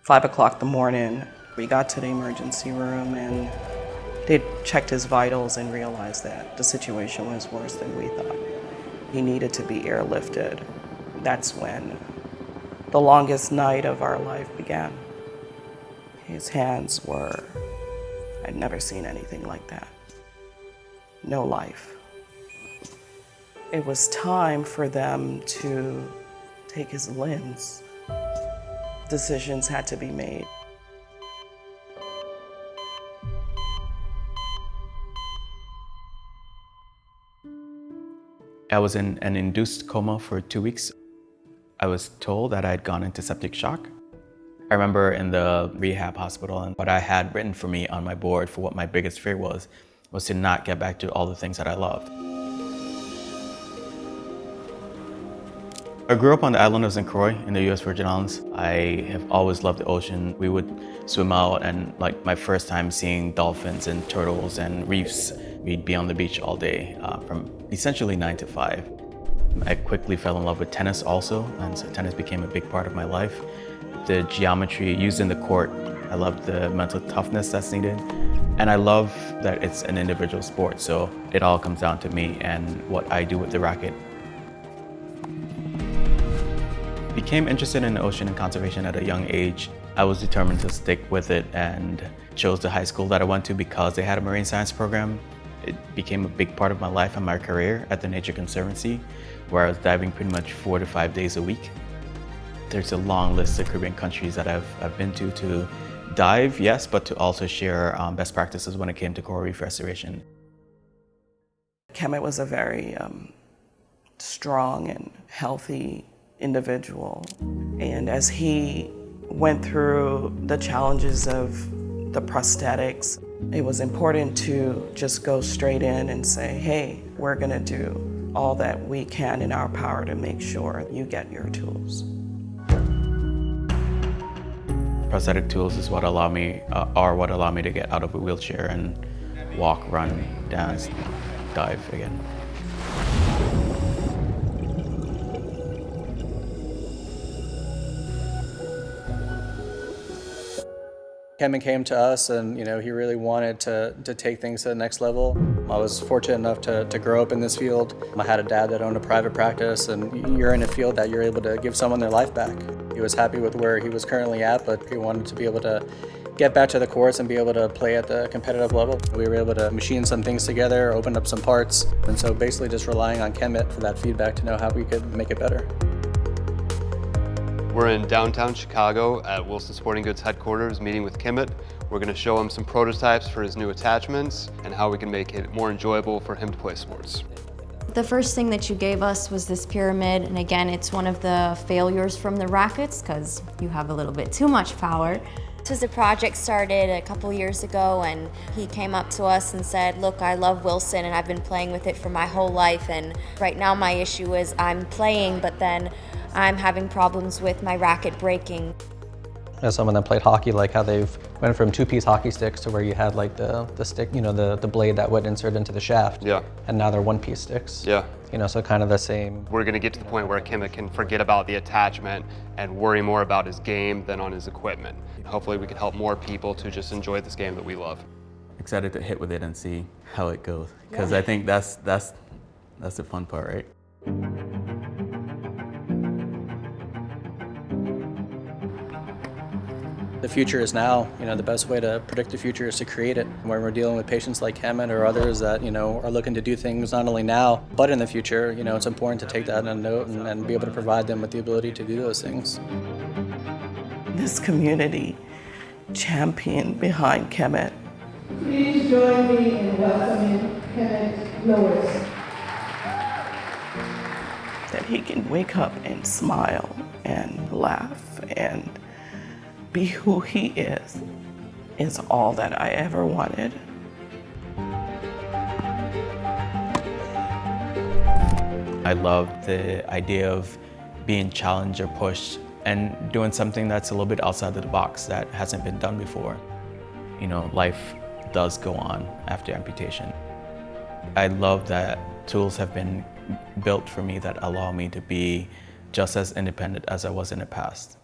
5 o'clock in the morning, we got to the emergency room and they checked his vitals and realized that the situation was worse than we thought. He needed to be airlifted. That's when the longest night of our life began. His hands were, I'd never seen anything like that. No life. It was time for them to take his limbs. Decisions had to be made. I was in an induced coma for 2 weeks. I was told that I had gone into septic shock. I remember in the rehab hospital, and what I had written for me on my board for what my biggest fear was to not get back to all the things that I loved. I grew up on the island of St. Croix in the US Virgin Islands. I have always loved the ocean. We would swim out, and like my first time seeing dolphins and turtles and reefs, we'd be on the beach all day from essentially 9 to 5. I quickly fell in love with tennis also, and so tennis became a big part of my life. The geometry used in the court, I loved the mental toughness that's needed. And I love that it's an individual sport, so it all comes down to me and what I do with the racket. Became interested in the ocean and conservation at a young age. I was determined to stick with it and chose the high school that I went to because they had a marine science program. It became a big part of my life and my career at the Nature Conservancy, where I was diving pretty much 4 to 5 days a week. There's a long list of Caribbean countries that I've been to dive, yes, but to also share best practices when it came to coral reef restoration. Kemit was a very strong and healthy individual. And as he went through the challenges of the prosthetics, it was important to just go straight in and say, hey, we're gonna do all that we can in our power to make sure you get your tools. Prosthetic tools is what allow me to get out of a wheelchair and walk, run, dance, dive again. Kemit came to us and he really wanted to take things to the next level. I was fortunate enough to grow up in this field. I had a dad that owned a private practice, and you're in a field that you're able to give someone their life back. He was happy with where he was currently at, but he wanted to be able to get back to the courts and be able to play at the competitive level. We were able to machine some things together, open up some parts, and so basically just relying on Kemit for that feedback to know how we could make it better. We're in downtown Chicago at Wilson Sporting Goods headquarters meeting with Kemit. We're going to show him some prototypes for his new attachments and how we can make it more enjoyable for him to play sports. The first thing that you gave us was this pyramid, and again, it's one of the failures from the rackets because you have a little bit too much power. This was a project started a couple years ago, and he came up to us and said, look, I love Wilson and I've been playing with it for my whole life, and right now my issue is I'm playing, but then I'm having problems with my racket breaking. As someone that played hockey, like how they've went from 2-piece hockey sticks to where you had like the stick, the blade that would insert into the shaft. Yeah. And now they're 1-piece sticks. Yeah. So kind of the same. We're going to get to the point where Kemit can forget about the attachment and worry more about his game than on his equipment. Hopefully we can help more people to just enjoy this game that we love. Excited to hit with it and see how it goes, because I think that's the fun part, right? The future is now. The best way to predict the future is to create it. When we're dealing with patients like Kemit or others that, are looking to do things not only now, but in the future, it's important to take that in a note and be able to provide them with the ability to do those things. This community champion behind Kemit. Please join me in welcoming Kemit Lewis. That he can wake up and smile and laugh and be who he is all that I ever wanted. I love the idea of being challenged or pushed and doing something that's a little bit outside of the box that hasn't been done before. Life does go on after amputation. I love that tools have been built for me that allow me to be just as independent as I was in the past.